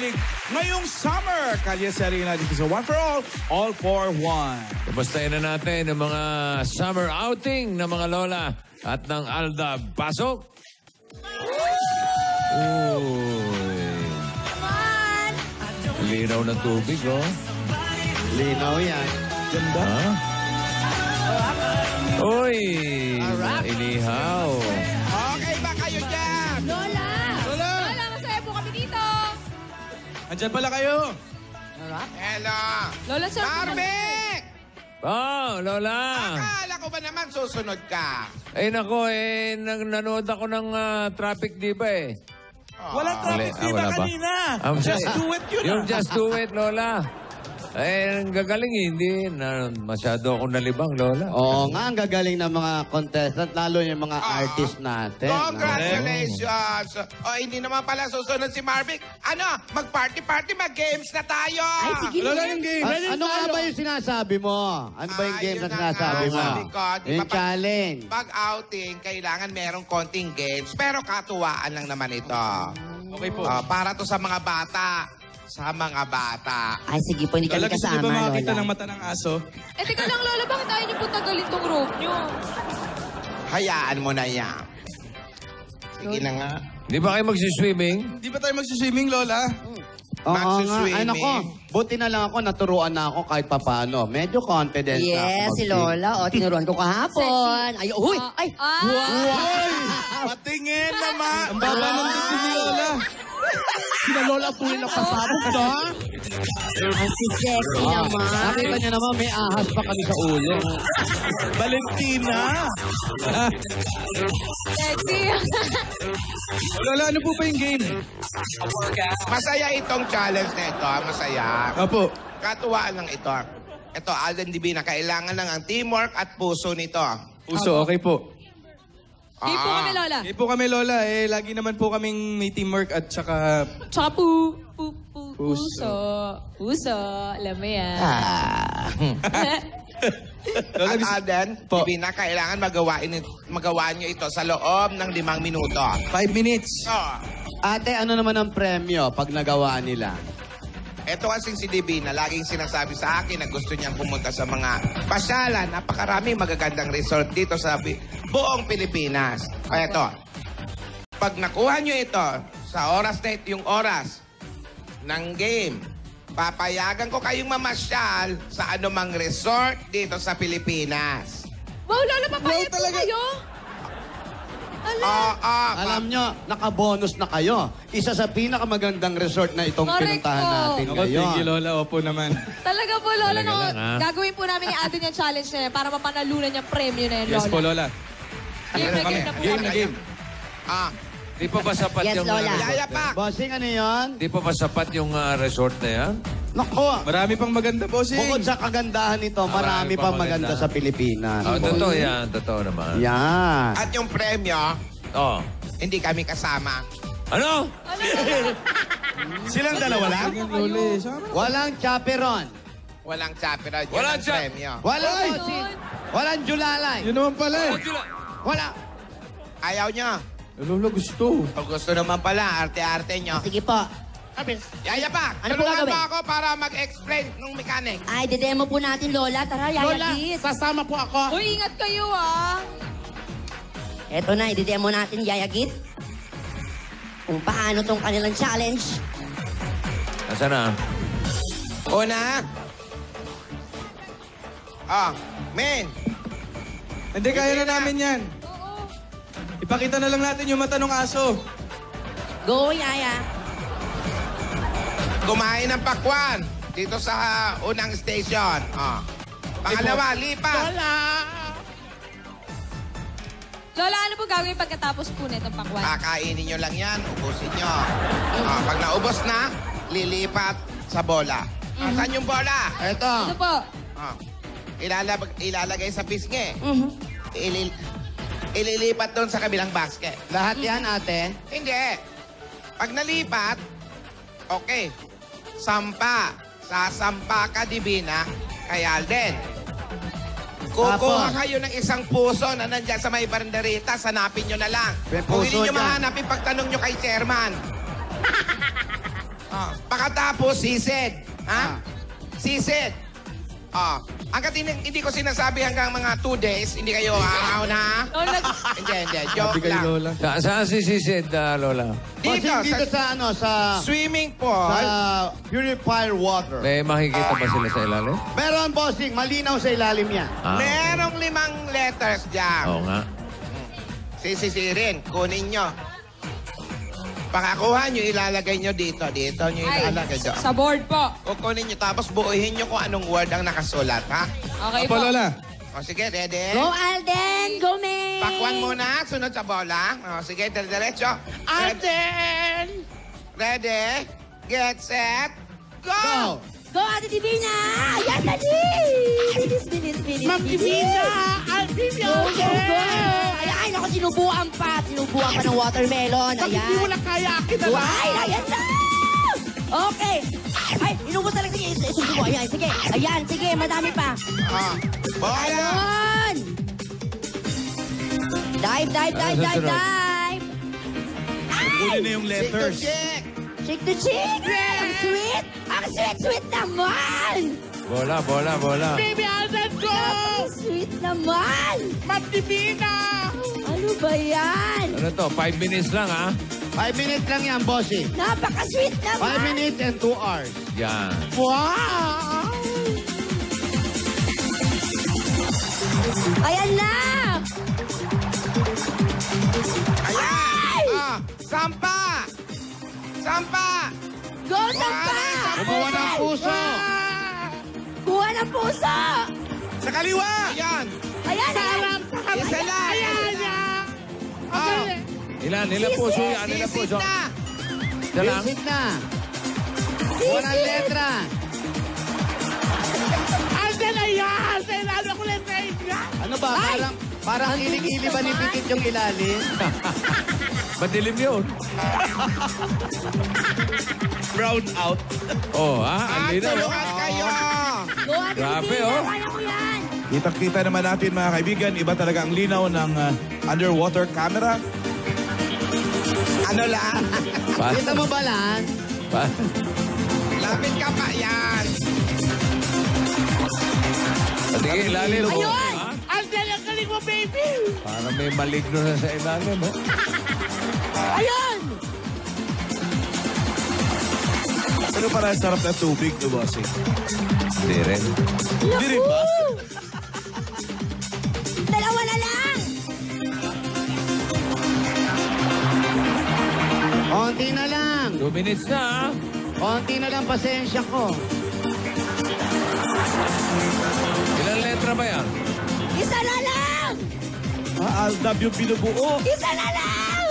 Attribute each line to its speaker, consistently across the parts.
Speaker 1: nakikinig ngayong summer. Kalye Serena dito sa One for All for One.
Speaker 2: Kamustahin na natin ang mga summer outing ng mga lola at ng Alda. Pasok! Uy. Linaw ng tubig, oh.
Speaker 3: Linaw yan.
Speaker 1: Ganda.
Speaker 2: Ha? Uy! Inihaw.
Speaker 4: Okay ba kayo dyan?
Speaker 5: Lola!
Speaker 1: Lola!
Speaker 5: Lola, masaya po kami dito.
Speaker 1: Andyan pala kayo.
Speaker 4: Hello.
Speaker 5: Lola, sir.
Speaker 4: Marvick!
Speaker 2: Oh, Lola!
Speaker 4: Akala ko ba naman susunod ka?
Speaker 2: Eh, nako, nanood ako ng traffic, di ba eh?
Speaker 1: Walang traffic dito
Speaker 2: wala ba?
Speaker 1: kanina. Just do it yun.
Speaker 2: Yung just do it, Lola. Eh, ang gagaling hindi. Masyado akong nalibang, Lola.
Speaker 3: Oo nga, ang gagaling ng mga contestant, lalo yung mga artist natin.
Speaker 4: Congratulations! O, hindi naman pala susunod si Marvick. Ano? Mag-party-party, mag-games na tayo!
Speaker 5: Ay, sige.
Speaker 1: Lola, yung game.
Speaker 3: Ano nga ba yung sinasabi mo? Ano ba yung game
Speaker 4: Yun
Speaker 3: na
Speaker 4: na
Speaker 3: sinasabi
Speaker 4: nga,
Speaker 3: mo?
Speaker 4: sabi ko, di
Speaker 3: Yung
Speaker 4: ba
Speaker 3: challenge.
Speaker 4: Pag outing, kailangan merong konting games. Pero katuwaan lang naman ito.
Speaker 1: Okay po.
Speaker 4: Para to sa mga bata. Sa mga bata.
Speaker 5: Ay, sige po, hindi
Speaker 1: Lola,
Speaker 5: kami
Speaker 1: gusto niyo
Speaker 5: kasama,
Speaker 1: ba makakita
Speaker 5: Lola.
Speaker 1: ng mata ng aso?
Speaker 5: Eh, teka lang, Lola, bakit ayaw niyo po tagalin tong rope niyo?
Speaker 4: Hayaan mo na yan. Sige na nga.
Speaker 2: Di ba kayo magsiswimming?
Speaker 1: Di ba tayo magsiswimming, Lola?
Speaker 3: Oo nga. Ay,
Speaker 4: Magsuswimming.
Speaker 3: nako. Buti na lang ako, naturuan na ako kahit papaano. Medyo confident na ako.
Speaker 6: Yes, si Lola. O, tinuruan ko kahapon. Ay, uy! Ay!
Speaker 1: Ay! Patingin naman! Ang baba ng dito ni Lola.
Speaker 3: Sina Lola po yung napasabog, no?
Speaker 6: Si sexy naman.
Speaker 3: Nakita niya naman, may ahas pa kami sa ulo.
Speaker 1: Valentina!
Speaker 5: Sexy.
Speaker 1: Lola, ano po ba yung game?
Speaker 4: Masaya itong challenge na ito. Masaya.
Speaker 1: Apo.
Speaker 4: Katuwaan lang ito. Ito, Alden Divina, kailangan lang ang teamwork at puso nito.
Speaker 1: Puso, okay po.
Speaker 5: Di po kami, Lola.
Speaker 1: Hindi po kami, Lola. Eh, lagi naman po kaming may teamwork at saka...
Speaker 5: Tsaka puso. Puso. Alam mo yan.
Speaker 1: Lola,
Speaker 4: At Alden,
Speaker 1: Po.
Speaker 4: Divina, kailangan magawa nyo ito sa loob ng 5 minuto.
Speaker 1: 5 minutes.
Speaker 4: Oh,
Speaker 3: Ate, ano naman ang premyo pag nagawa nila?
Speaker 4: ito kasing si Divina, laging sinasabi sa akin na gusto niyang pumunta sa mga pasyalan. Napakaraming magagandang resort dito sa buong Pilipinas. O ito, pag nakuha nyo ito sa oras na ito, yung oras ng game, papayagan ko kayong mamasyal sa anumang resort dito sa Pilipinas.
Speaker 5: Wow, Lola, papayag po
Speaker 1: talaga.
Speaker 5: kayo? Ala.
Speaker 3: Alam nyo, nakabonus na kayo. Isa sa pinakamagandang resort na itong
Speaker 5: Correct
Speaker 3: pinuntahan
Speaker 5: po.
Speaker 3: natin
Speaker 1: Ako, thank you,
Speaker 3: ngayon.
Speaker 1: Lola. Opo naman.
Speaker 5: Talaga po, Lola.
Speaker 2: Talaga lang, ha?
Speaker 5: Gagawin po namin ni Alden yung challenge na yan para mapanalunan yung premyo na yan,
Speaker 1: Yes
Speaker 5: Lola.
Speaker 1: po, Lola.
Speaker 5: Game na game na po.
Speaker 1: Game na game.
Speaker 2: Di pa ba sapat
Speaker 6: Yes,
Speaker 2: yung...
Speaker 6: Lola.
Speaker 4: Yaya pa!
Speaker 3: Bossing, ano yan?
Speaker 2: Di pa ba sapat yung resort na yan?
Speaker 3: Nako,
Speaker 1: Marami pang maganda, bossing.
Speaker 3: bukod sa kagandahan nito, marami pa maganda sa Pilipinas.
Speaker 2: Oh, totoo yan. Totoo naman.
Speaker 3: Yan.
Speaker 4: At yung premyo,
Speaker 2: Oh.
Speaker 4: hindi kami kasama.
Speaker 2: Ano?
Speaker 1: Silang dalawa lang?
Speaker 3: Walang chaperon.
Speaker 4: Walang chaperone. Yun
Speaker 2: Walang
Speaker 4: ang premyo.
Speaker 3: Walang kotsin. Walang julalay.
Speaker 1: Yun naman pala eh.
Speaker 3: Wala.
Speaker 4: Ayaw nyo.
Speaker 1: Lola, gusto.
Speaker 4: Kung gusto naman pala, arte-arte nyo.
Speaker 6: Sige po.
Speaker 4: Yaya pa,
Speaker 6: Ano po
Speaker 4: tulungan
Speaker 6: gagawin?
Speaker 4: mo ako para mag-explain ng mechanic.
Speaker 6: Ay, didemo po natin, Lola. Tara, yayagit.
Speaker 3: sasama po ako.
Speaker 5: Uy, ingat kayo, ah.
Speaker 6: Eto na, ididemo natin, yayagit. Kung paano tong kanilang challenge.
Speaker 2: Nasaan na?
Speaker 4: Una. Men.
Speaker 1: Hindi, kaya na namin yan.
Speaker 5: Oo.
Speaker 1: Ipakita na lang natin yung mata ng aso.
Speaker 6: Go, Yaya.
Speaker 4: Kumain ng pakwan dito sa unang station. Pangalawa, lipat.
Speaker 5: Lola, ano po gagawin pagkatapos po na itong pakwan?
Speaker 4: Kakainin nyo lang yan, ubusin nyo. Pag naubos na, lilipat sa bola. Saan yung bola?
Speaker 3: Eto.
Speaker 5: Ito po.
Speaker 4: Ilalagay sa pisngi. Ililipat doon sa kabilang basket.
Speaker 3: Lahat yan, ate.
Speaker 4: Hindi. Pag nalipat, okay. Sampa. Sasampa ka, Divina, kay Alden. Kukuha
Speaker 3: Apo.
Speaker 4: kayo ng isang puso na nandyan sa may baranderita, sanapin nyo na lang.
Speaker 3: May
Speaker 4: Kung hindi
Speaker 3: puso
Speaker 4: nyo
Speaker 3: dyan.
Speaker 4: mahanap, ipagtanong nyo kay chairman. Pakatapos, sisid. Ha? Sisid. Hanggat hindi ko sinasabi hanggang mga 2 days, hindi kayo aaw na. Hindi. Joke lang.
Speaker 2: Saan sisisid, Lola?
Speaker 3: Dito, dito sa
Speaker 4: Swimming pool.
Speaker 3: sa purifier water.
Speaker 2: May makikita ba sila sa ilalim?
Speaker 3: Meron, bossing. Malinaw sa ilalim yan.
Speaker 4: Merong 5 letters dyan.
Speaker 2: Oo nga.
Speaker 4: Sisisirin. Kunin nyo. Pakakuha nyo, ilalagay nyo dito. Dito nyo ilalagay dyan.
Speaker 5: Sa board po.
Speaker 4: Kukunin nyo, tapos buuhin nyo kung anong word ang nakasulat, ha?
Speaker 5: Okay po.
Speaker 1: Lola.
Speaker 4: O sige, ready?
Speaker 6: Go, Alden! Go, May!
Speaker 4: Pakwan muna, sunod sa bola. O sige, diretso. Alden! Ready? Get set, go!
Speaker 6: Go, Ate Divina! Ayan, dali! Bilis.
Speaker 7: Ma'am Divina! Alden,
Speaker 6: Go, go, go! Ayan, ako sinubuan pa. Sinubuan pa ng watermelon.
Speaker 7: Bakit di mo
Speaker 6: Ayan.
Speaker 7: na kaya akin na lang?
Speaker 6: Ay, ayan na! Okay. Ay, inubos na lang. Sige, isusubo. Ayan, sige. Ayan, sige. Madami pa.
Speaker 4: Bola!
Speaker 6: Ayun! Dive.
Speaker 1: Kunin na yung letters.
Speaker 4: Check!
Speaker 6: Chick to chick! Ang sweet! Ang sweet naman!
Speaker 2: Bola.
Speaker 7: Baby Alden, go!
Speaker 6: Ang sweet naman!
Speaker 7: Ma'am Divina!
Speaker 6: Ano ba yan?
Speaker 2: Ano to? 5 minutes lang, ha?
Speaker 3: 5 minutes lang yan, bossing.
Speaker 6: Napaka-sweet
Speaker 3: 5
Speaker 6: naman!
Speaker 3: minutes and 2 hours.
Speaker 2: Yan.
Speaker 7: Wow!
Speaker 6: Ayan na!
Speaker 4: Ayan! Sampa!
Speaker 6: Go, Sampa!
Speaker 3: Kumuha ng puso.
Speaker 6: Kuha ng puso!
Speaker 1: Sa kaliwa!
Speaker 4: Ayan!
Speaker 6: Ayan!
Speaker 4: Isa lang!
Speaker 7: Ayan!
Speaker 2: Ilan puso yan? Ilan
Speaker 4: Sisid
Speaker 2: puso?
Speaker 4: na!
Speaker 2: Isa lang?
Speaker 3: Basic na. Kuha ng letra.
Speaker 7: Alden, ayan! Sa ilalim ko lang na
Speaker 3: Ano ba? Parang kilig-ili ba ni Pikit yung ilalim?
Speaker 2: Madilim yun.
Speaker 1: Brown out.
Speaker 2: Oh, ha? Ang linaw.
Speaker 4: Tulungan kayo!
Speaker 6: Go, Ate
Speaker 2: Grabe,
Speaker 6: Divina!
Speaker 2: oh.
Speaker 6: Kaya ko yan!
Speaker 1: Kitang-kita naman natin mga kaibigan, iba talaga ang linaw ng underwater camera.
Speaker 4: Ano lang?
Speaker 3: Kita mo ba, Lan?
Speaker 4: Lapit ka pa yan!
Speaker 2: Sige, ilalim. oh.
Speaker 6: Ayun!
Speaker 2: Ha?
Speaker 7: Alden, ang galing mo, baby!
Speaker 2: Parang may maligno na sa ilalim, oh.
Speaker 6: Ayun!
Speaker 1: Pero parang sarap na tubig, no, bossing?
Speaker 2: Hindi rin.
Speaker 1: Hindi rin ba?
Speaker 6: Dalawa na lang!
Speaker 3: Konti na lang.
Speaker 2: 2 minutes na, ha?
Speaker 3: Konti na lang pasensya ko.
Speaker 2: Ilang letra ba yan?
Speaker 6: Isa na lang!
Speaker 1: Aldab yung binubuo.
Speaker 6: Isa na lang!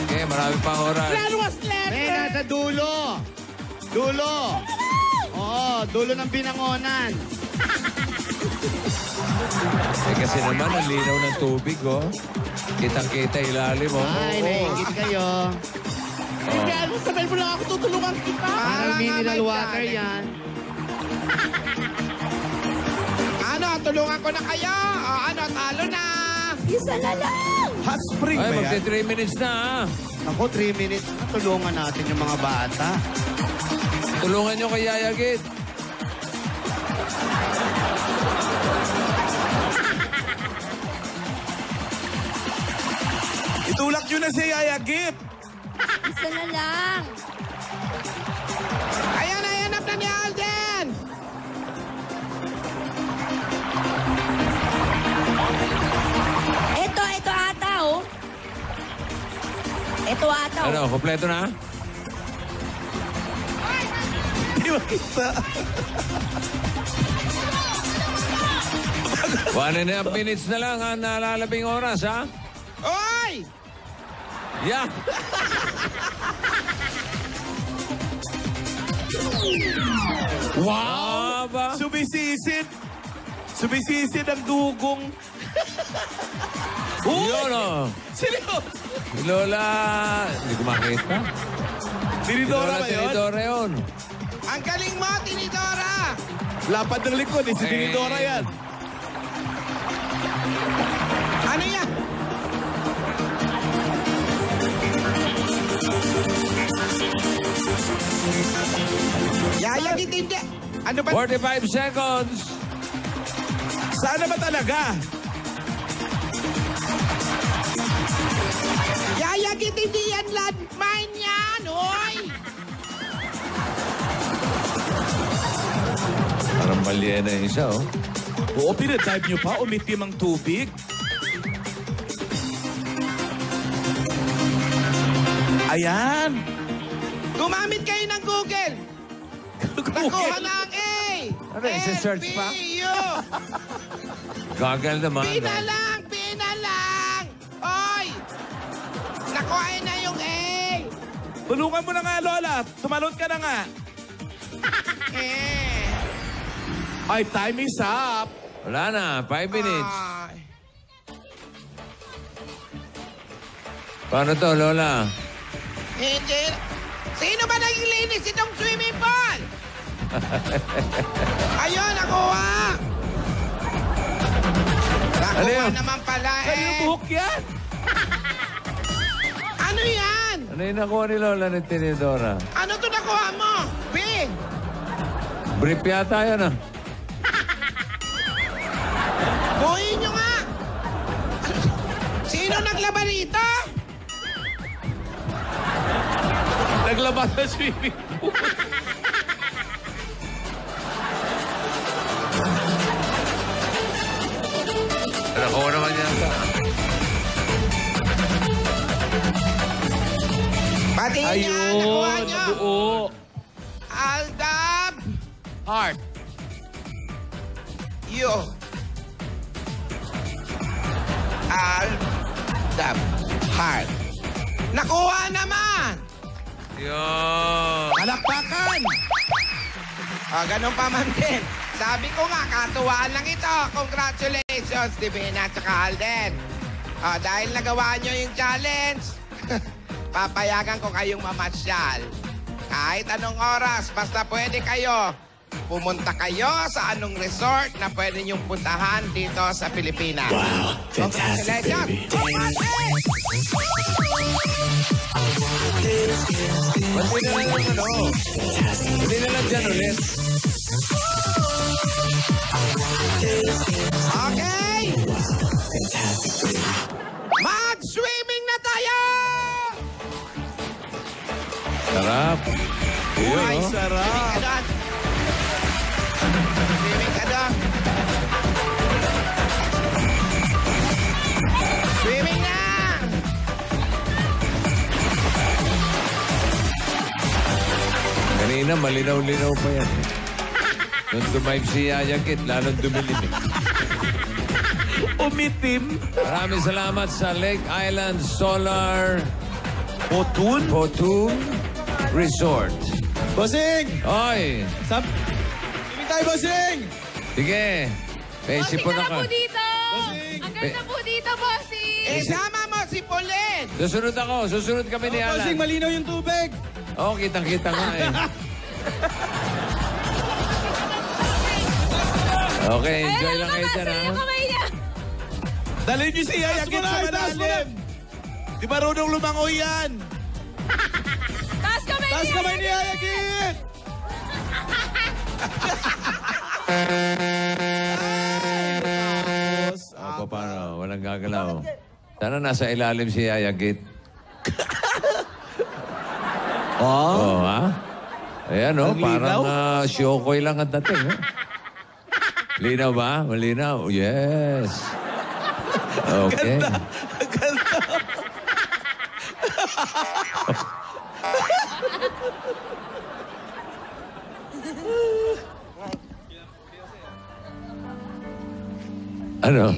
Speaker 2: Okay, marami pang oras.
Speaker 7: Plan was left!
Speaker 3: May nasa dulo. Dulo. Oo, dulo ng binangonan.
Speaker 2: Eh, kasi naman, ang linaw ng tubig, oh. Kitang-kita ilalim, oh.
Speaker 3: Ay, naingit kayo.
Speaker 7: Kaya sabay mo lang ako, tutulungan kita!
Speaker 3: Parang mineral
Speaker 4: nga
Speaker 3: water
Speaker 4: may
Speaker 3: yan.
Speaker 4: Ano, tulungan ko na kayo! O ano, talo na!
Speaker 6: Isa na lang!
Speaker 1: Hot spring
Speaker 2: Ay,
Speaker 1: ba yan?
Speaker 2: magti 3 minutes na, ha?
Speaker 3: Ako, 3 minutes na. Tulungan natin yung mga bata.
Speaker 2: Tulungan nyo kay Yaya Git.
Speaker 1: Itulak nyo na si Yaya Git.
Speaker 6: Isa na lang!
Speaker 4: Ayan, nayanap na ni Alden!
Speaker 6: Ito ata, oh. Ito ata, oh.
Speaker 2: Ano, kompleto na?
Speaker 1: Di ba kita?
Speaker 2: 1.5 minutes na lang ang nalalabing oras, ha?
Speaker 4: Oy!
Speaker 2: Yeah!
Speaker 1: Wow!
Speaker 2: Aba.
Speaker 1: Sumisisid. Sumisisid ang dugong.
Speaker 2: Yun, oh.
Speaker 1: Seryoso?
Speaker 2: Si Lola, hindi ko makita.
Speaker 1: Tinidora ba yun?
Speaker 2: Tinidora yun.
Speaker 4: Ang galing mo, Tinidora!
Speaker 1: Lapad ng likod eh. Si Tinidora yan.
Speaker 4: Ano yan? Yaya, hindi. Ano ba?
Speaker 2: 45 seconds.
Speaker 1: Sana ba talaga?
Speaker 4: Yaya, hindi yan landmine yan, hoy!
Speaker 2: Parang mali na yung isa, oh.
Speaker 1: Oo, pinadive nyo pa. Umitim ang tubig. Ayan.
Speaker 4: Gumamit kayo ng Google. Nakuha na ang A.
Speaker 2: Ano, isa-search pa?
Speaker 4: LPU.
Speaker 2: Gagal naman.
Speaker 4: Pinalang. Oy! Nakuha na yung A.
Speaker 1: Tulungan mo na nga, Lola. Tumalon ka na nga. Ay, time is up.
Speaker 2: Wala na, 5 minutes.
Speaker 4: Ay.
Speaker 2: Paano to, Lola?
Speaker 4: Hindi. Sino ba naglilinis itong swimming pool? Ayun, nakuha.
Speaker 2: Ano
Speaker 4: Nakuha
Speaker 2: yun?
Speaker 4: naman pala
Speaker 1: Kanino buhok yan?
Speaker 4: Ano yan?
Speaker 2: Ano yung nakuha ni Lola ni Tinidora?
Speaker 4: Ano to nakuha mo? B.
Speaker 2: Brief yata yan, ah.
Speaker 4: Buhin nyo nga. Sino naglaban rito?
Speaker 1: Naglabas sa swimming pool.
Speaker 2: Nakuha naman yata.
Speaker 4: Pati niya, nakuha
Speaker 1: Ayun,
Speaker 4: nyo.
Speaker 1: nabuo.
Speaker 4: Aldab.
Speaker 1: Heart.
Speaker 4: Yo. Aldab. Heart. Nakuha naman.
Speaker 2: Yun.
Speaker 1: Palakpakan.
Speaker 4: Ganun pa man din. Sabi ko nga, katuwaan lang ito. Congratulations, Divina at saka Alden. Dahil nagawa nyo yung challenge, papayagan ko kayong mamasyal. Kahit anong oras, basta pwede kayo. Pumunta kayo sa anong resort na pwede nyong puntahan dito sa Pilipinas.
Speaker 8: Wow, fantastic, baby.
Speaker 2: Ba't di na lang ano? Hindi na lang dyan ulit.
Speaker 4: Okay! Mag-swimming na tayo!
Speaker 2: Sarap. Yun,
Speaker 1: Ay,
Speaker 2: oh.
Speaker 1: sarap.
Speaker 4: Swimming ka doon. Swimming na!
Speaker 2: Kanina, malinaw-linaw pa yan. Nung tumive si Yaya Kit, lalong dumilim eh.
Speaker 1: Umitim.
Speaker 2: Maraming salamat sa Lake Island Solar
Speaker 1: Potun.
Speaker 2: Resort.
Speaker 1: Bossing!
Speaker 2: Oy!
Speaker 1: Swimming tayo, Bossing!
Speaker 2: Sige. Pesi po na ka.
Speaker 5: dito! Ang ganda po dito, bossing!
Speaker 4: Isama mo si Pauline!
Speaker 2: Susunod ako. Susunod kami ni
Speaker 1: Bossing,
Speaker 2: Alan.
Speaker 1: malinaw yung tubig.
Speaker 2: Oo, kitang-kita nga eh. Okay, enjoy lang kayo dyan, ha?
Speaker 5: Yung kamay niya!
Speaker 1: Dalhin niyo si Yaya Kit sa malalim. Di ba runong lumangoy yan?
Speaker 5: Taas kamay
Speaker 1: Taas
Speaker 5: niya!
Speaker 1: kamay ni Yaya Kit!
Speaker 2: O, paano? Walang gagalaw. Sana nasa ilalim si Yaya Kit. Oh, ha? Ayan, oh,
Speaker 1: Ang
Speaker 2: parang
Speaker 1: linaw?
Speaker 2: Shokoy lang ang dating, ha? Linaw ba? Malinaw? Yes. Okay.
Speaker 1: Ganda.
Speaker 2: Ano?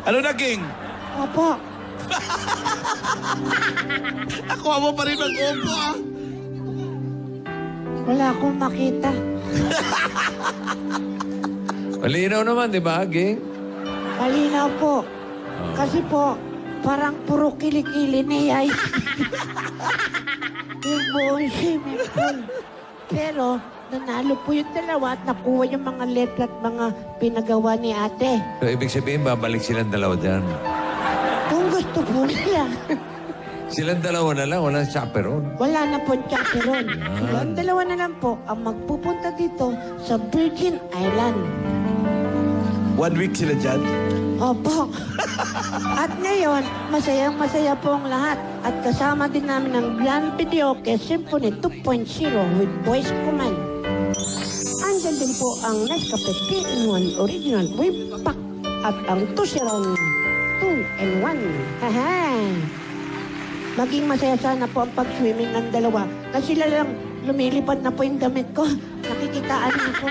Speaker 1: Ano naging?
Speaker 7: Opo.
Speaker 1: Nakuha mo pa rin ang opo, ah.
Speaker 7: Wala akong makita.
Speaker 2: Malinaw naman, di ba, Ging?
Speaker 7: Malinaw po. Kasi po, parang puro kilikili ni Yay. Yung buong swimming pool. Pero, nanalo po yung dalawa at nakuha yung mga letra at mga pinagawa ni ate.
Speaker 2: So, ibig sabihin, babalik silang dalawa dyan.
Speaker 7: Kung gusto po nila.
Speaker 2: Silang dalawa na lang, walang chaperone.
Speaker 7: Wala na po chaperon. Ang dalawa na lang po ang magpupunta dito sa Virgin Island.
Speaker 1: 1 week sila dyan.
Speaker 7: Opo. At ngayon, masayang-masaya po ang lahat. At kasama din namin ang Grand Videoke Symphony 2.0 with voice command. Andyan din po ang Nescafe 3-in-1 Original Whip Pack at ang Tusiron 2-in-1. Haha! Maging masaya sana po ang pag-swimming ng dalawa na sila lang lumilipad na po yung damit ko. Nakikitaan ako.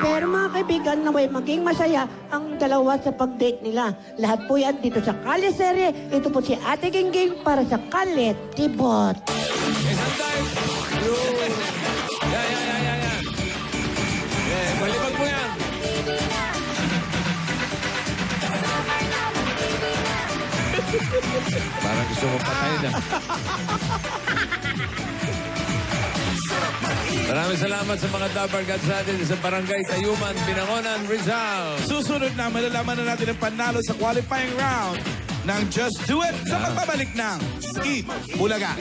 Speaker 7: Pero mga kaibigan, naway maging masaya ang dalawa sa pag-date nila. Lahat po yan dito sa Kalye Serye. Ito po si Ate Gingging para sa Kalye Tibot.
Speaker 2: Yan. Malibag mo yan. Parang gusto mo patay na. Maraming salamat sa mga dabargad sa atin sa Barangay Tayuman, Binangonan, Rizal.
Speaker 1: Susunod na, malalaman na natin ang panalo sa qualifying round ng Just Do It sa pagbabalik ng Eat Bulaga.